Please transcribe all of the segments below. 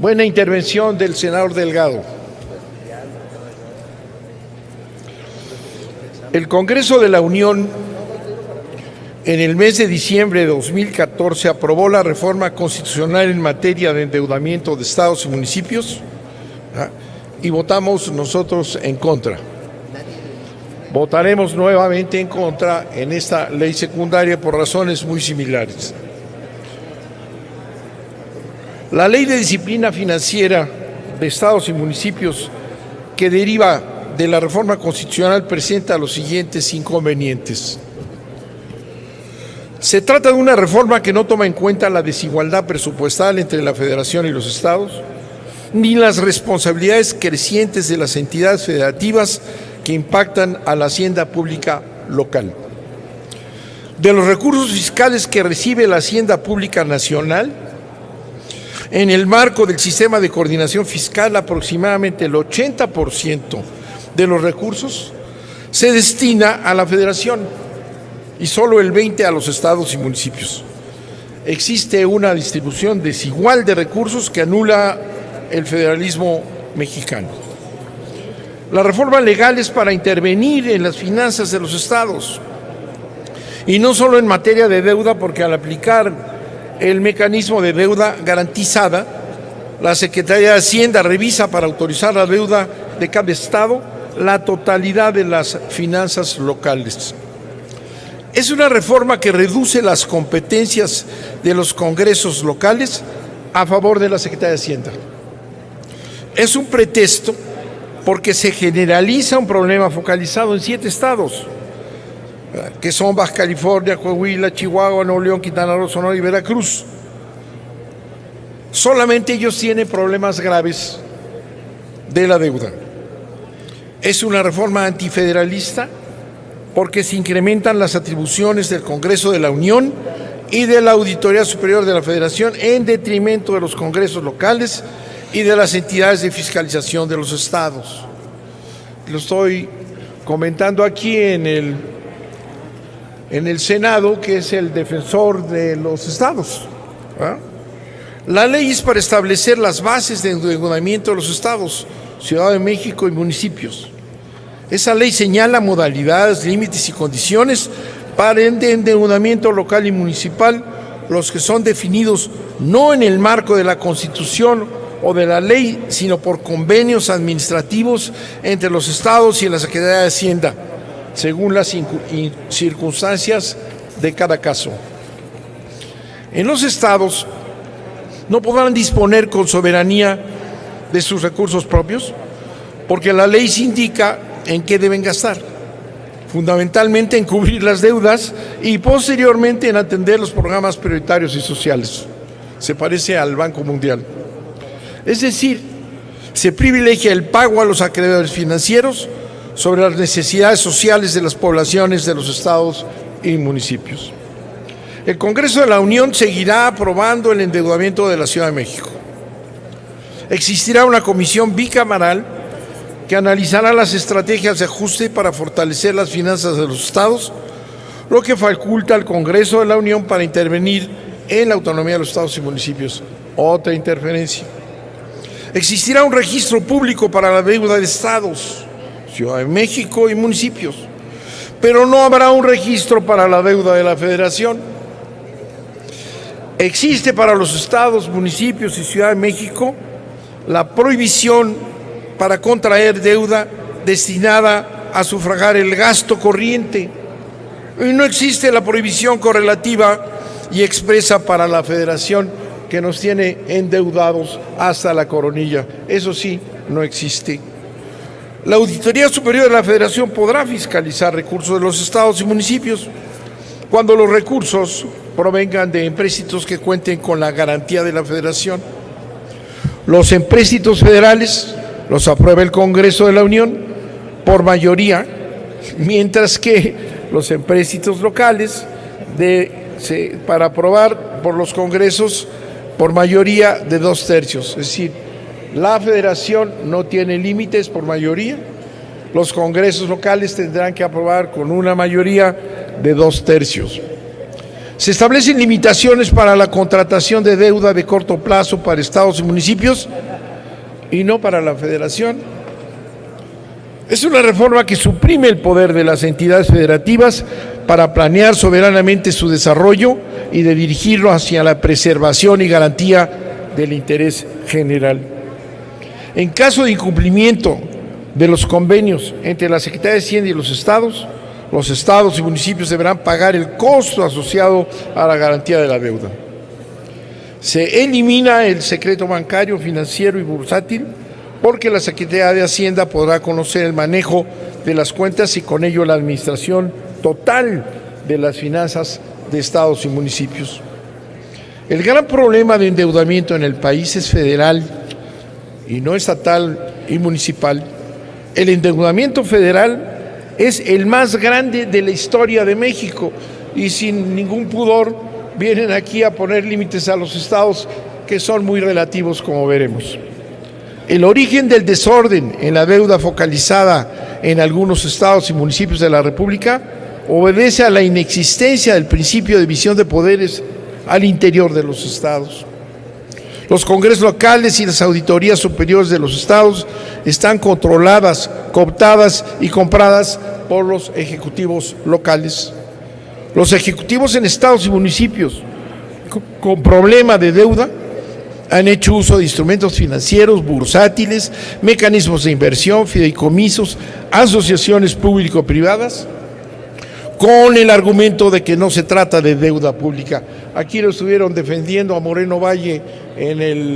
Buena intervención del senador Delgado. El Congreso de la Unión, en el mes de diciembre de 2014, aprobó la reforma constitucional en materia de endeudamiento de estados y municipios, y votamos nosotros en contra. Votaremos nuevamente en contra en esta ley secundaria por razones muy similares. La Ley de Disciplina Financiera de Estados y Municipios, que deriva de la reforma constitucional, presenta los siguientes inconvenientes. Se trata de una reforma que no toma en cuenta la desigualdad presupuestal entre la Federación y los estados, ni las responsabilidades crecientes de las entidades federativas que impactan a la hacienda pública local. De los recursos fiscales que recibe la hacienda pública nacional, en el marco del sistema de coordinación fiscal, aproximadamente el 80% de los recursos se destina a la Federación y solo el 20% a los estados y municipios. Existe una distribución desigual de recursos que anula el federalismo mexicano. La reforma legal es para intervenir en las finanzas de los estados, y no solo en materia de deuda, porque al aplicar el mecanismo de deuda garantizada, la Secretaría de Hacienda revisa para autorizar la deuda de cada estado la totalidad de las finanzas locales. Es una reforma que reduce las competencias de los congresos locales a favor de la Secretaría de Hacienda. Es un pretexto porque se generaliza un problema focalizado en 7 estados, que son Baja California, Coahuila, Chihuahua, Nuevo León, Quintana Roo, Sonora y Veracruz. Solamente ellos tienen problemas graves de la deuda. Es una reforma antifederalista porque se incrementan las atribuciones del Congreso de la Unión y de la Auditoría Superior de la Federación en detrimento de los congresos locales y de las entidades de fiscalización de los estados. Lo estoy comentando aquí en el Senado, que es el defensor de los estados. La ley es para establecer las bases de endeudamiento de los estados, Ciudad de México y municipios. Esa ley señala modalidades, límites y condiciones para el endeudamiento local y municipal, los que son definidos no en el marco de la Constitución o de la ley, sino por convenios administrativos entre los estados y la Secretaría de Hacienda, según las circunstancias de cada caso. En los estados no podrán disponer con soberanía de sus recursos propios, porque la ley se indica en qué deben gastar, fundamentalmente en cubrir las deudas y posteriormente en atender los programas prioritarios y sociales. Se parece al Banco Mundial. Es decir, se privilegia el pago a los acreedores financieros sobre las necesidades sociales de las poblaciones de los estados y municipios. El Congreso de la Unión seguirá aprobando el endeudamiento de la Ciudad de México. Existirá una comisión bicameral que analizará las estrategias de ajuste para fortalecer las finanzas de los estados, lo que faculta al Congreso de la Unión para intervenir en la autonomía de los estados y municipios. Otra interferencia. Existirá un registro público para la deuda de estados, Ciudad de México y municipios, pero no habrá un registro para la deuda de la Federación. Existe para los estados, municipios y Ciudad de México la prohibición para contraer deuda destinada a sufragar el gasto corriente, y no existe la prohibición correlativa y expresa para la Federación, que nos tiene endeudados hasta la coronilla. Eso sí, no existe. La Auditoría Superior de la Federación podrá fiscalizar recursos de los estados y municipios cuando los recursos provengan de empréstitos que cuenten con la garantía de la Federación. Los empréstitos federales los aprueba el Congreso de la Unión por mayoría, mientras que los empréstitos locales para aprobar por los congresos por mayoría de 2/3. Es decir, la Federación no tiene límites por mayoría, los congresos locales tendrán que aprobar con una mayoría de 2/3. Se establecen limitaciones para la contratación de deuda de corto plazo para estados y municipios y no para la federación. Es una reforma que suprime el poder de las entidades federativas para planear soberanamente su desarrollo y de dirigirlo hacia la preservación y garantía del interés general. En caso de incumplimiento de los convenios entre la Secretaría de Hacienda y los estados y municipios deberán pagar el costo asociado a la garantía de la deuda. Se elimina el secreto bancario, financiero y bursátil, porque la Secretaría de Hacienda podrá conocer el manejo de las cuentas y con ello la administración total de las finanzas de estados y municipios. El gran problema de endeudamiento en el país es federal y no estatal y municipal. El endeudamiento federal es el más grande de la historia de México y sin ningún pudor vienen aquí a poner límites a los estados que son muy relativos, como veremos. El origen del desorden en la deuda focalizada en algunos estados y municipios de la República obedece a la inexistencia del principio de división de poderes al interior de los estados. Los congresos locales y las auditorías superiores de los estados están controladas, cooptadas y compradas por los ejecutivos locales. Los ejecutivos en estados y municipios con problema de deuda han hecho uso de instrumentos financieros, bursátiles, mecanismos de inversión, fideicomisos, asociaciones público-privadas, con el argumento de que no se trata de deuda pública. Aquí lo estuvieron defendiendo a Moreno Valle en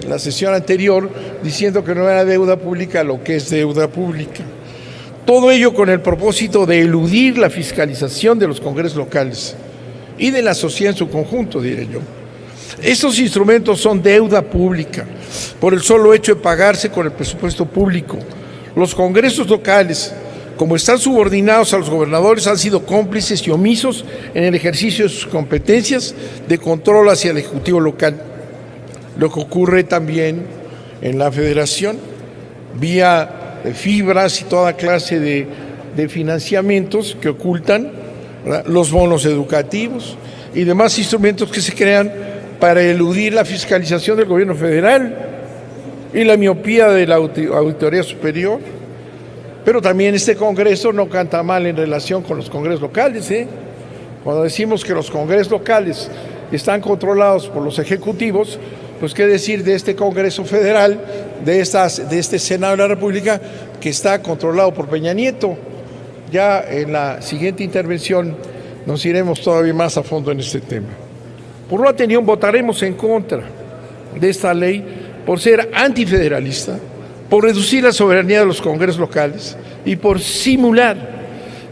la sesión anterior, diciendo que no era deuda pública lo que es deuda pública. Todo ello con el propósito de eludir la fiscalización de los congresos locales y de la sociedad en su conjunto, diré yo. Estos instrumentos son deuda pública por el solo hecho de pagarse con el presupuesto público. Los congresos locales, como están subordinados a los gobernadores, han sido cómplices y omisos en el ejercicio de sus competencias de control hacia el Ejecutivo local. Lo que ocurre también en la Federación, vía fibras y toda clase de financiamientos que ocultan, ¿verdad?, los bonos educativos y demás instrumentos que se crean para eludir la fiscalización del gobierno federal y la miopía de la Auditoría Superior. Pero también este Congreso no canta mal en relación con los congresos locales, ¿eh? Cuando decimos que los congresos locales están controlados por los ejecutivos, pues qué decir de este Congreso Federal, de este Senado de la República, que está controlado por Peña Nieto. Ya en la siguiente intervención nos iremos todavía más a fondo en este tema. Por lo anterior, votaremos en contra de esta ley por ser antifederalista, por reducir la soberanía de los congresos locales y por simular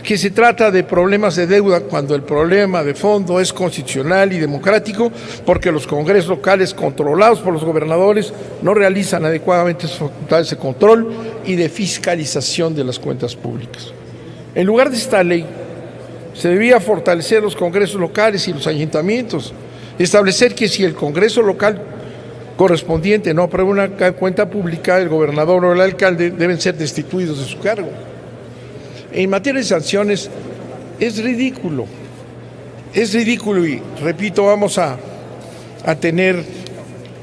que se trata de problemas de deuda cuando el problema de fondo es constitucional y democrático, porque los congresos locales controlados por los gobernadores no realizan adecuadamente sus facultades de control y de fiscalización de las cuentas públicas. En lugar de esta ley, se debía fortalecer los congresos locales y los ayuntamientos, establecer que si el congreso local correspondiente no aprueba una cuenta pública, el gobernador o el alcalde deben ser destituidos de su cargo. En materia de sanciones es ridículo y repito, vamos a tener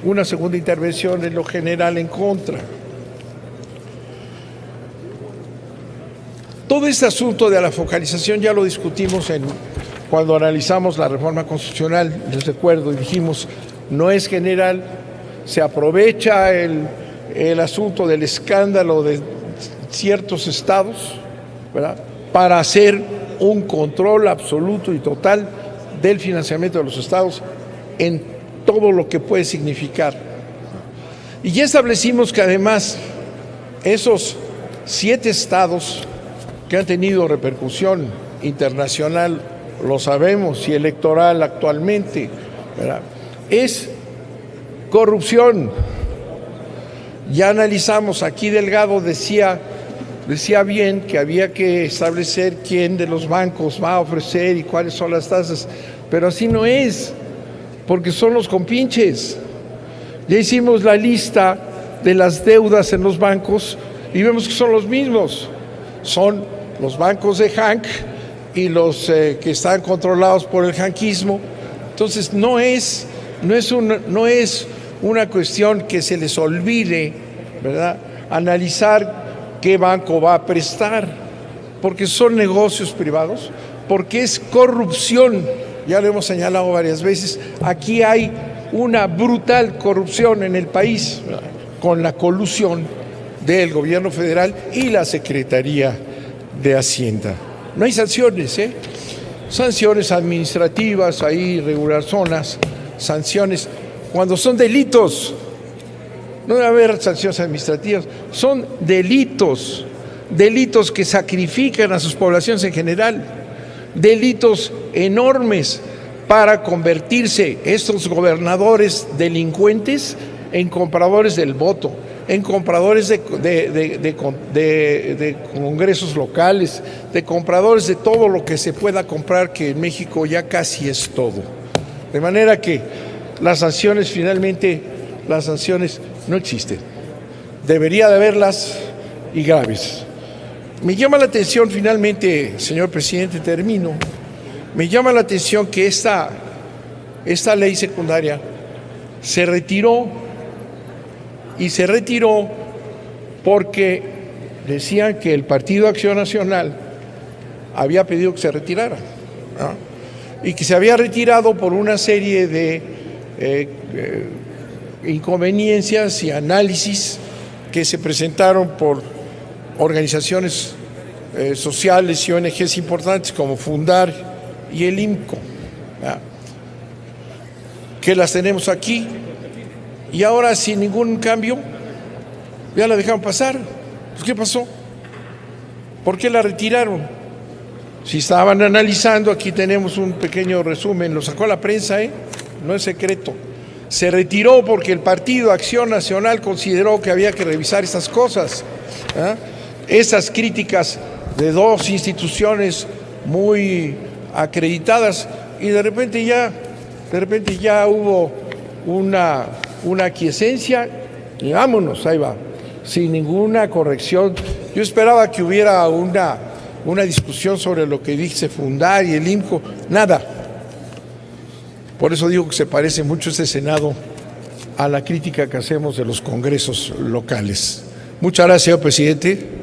una segunda intervención en lo general en contra. Todo este asunto de la focalización ya lo discutimos cuando analizamos la reforma constitucional, les recuerdo, y dijimos, no es general, se aprovecha el asunto del escándalo de ciertos estados, ¿verdad?, para hacer un control absoluto y total del financiamiento de los estados en todo lo que puede significar. Y ya establecimos que además esos 7 estados que han tenido repercusión internacional, lo sabemos, y electoral actualmente, ¿verdad?, es corrupción. Ya analizamos, aquí Delgado decía bien que había que establecer quién de los bancos va a ofrecer y cuáles son las tasas, pero así no es, porque son los compinches. Ya hicimos la lista de las deudas en los bancos y vemos que son los mismos. Son los bancos de Hank y los que están controlados por el janquismo. Entonces no es una cuestión que se les olvide, ¿verdad?, analizar qué banco va a prestar, porque son negocios privados, porque es corrupción. Ya lo hemos señalado varias veces. Aquí hay una brutal corrupción en el país, ¿verdad?, con la colusión del gobierno federal y la Secretaría de Hacienda. No hay sanciones, sanciones administrativas, ahí regular zonas, sanciones cuando son delitos. No debe haber sanciones administrativas, son delitos, delitos que sacrifican a sus poblaciones en general, delitos enormes para convertirse estos gobernadores delincuentes en compradores del voto, en compradores de congresos locales, de compradores de todo lo que se pueda comprar, que en México ya casi es todo. De manera que las sanciones, finalmente, las sanciones no existen. Debería de haberlas, y graves. Me llama la atención, finalmente, señor presidente, termino. Me llama la atención que esta ley secundaria se retiró, y se retiró porque decían que el Partido Acción Nacional había pedido que se retirara, ¿no?, y que se había retirado por una serie de inconveniencias y análisis que se presentaron por organizaciones sociales y ONGs importantes como Fundar y el IMCO, ¿no?, que las tenemos aquí. Y ahora, sin ningún cambio, ya la dejaron pasar. Pues, ¿qué pasó? ¿Por qué la retiraron? Si estaban analizando, aquí tenemos un pequeño resumen, lo sacó la prensa, no es secreto. Se retiró porque el Partido Acción Nacional consideró que había que revisar estas cosas, esas críticas de dos instituciones muy acreditadas, y de repente ya hubo una aquiescencia y vámonos, ahí va, sin ninguna corrección. Yo esperaba que hubiera una discusión sobre lo que dice Fundar y el IMCO, nada. Por eso digo que se parece mucho este Senado a la crítica que hacemos de los congresos locales. Muchas gracias, señor presidente.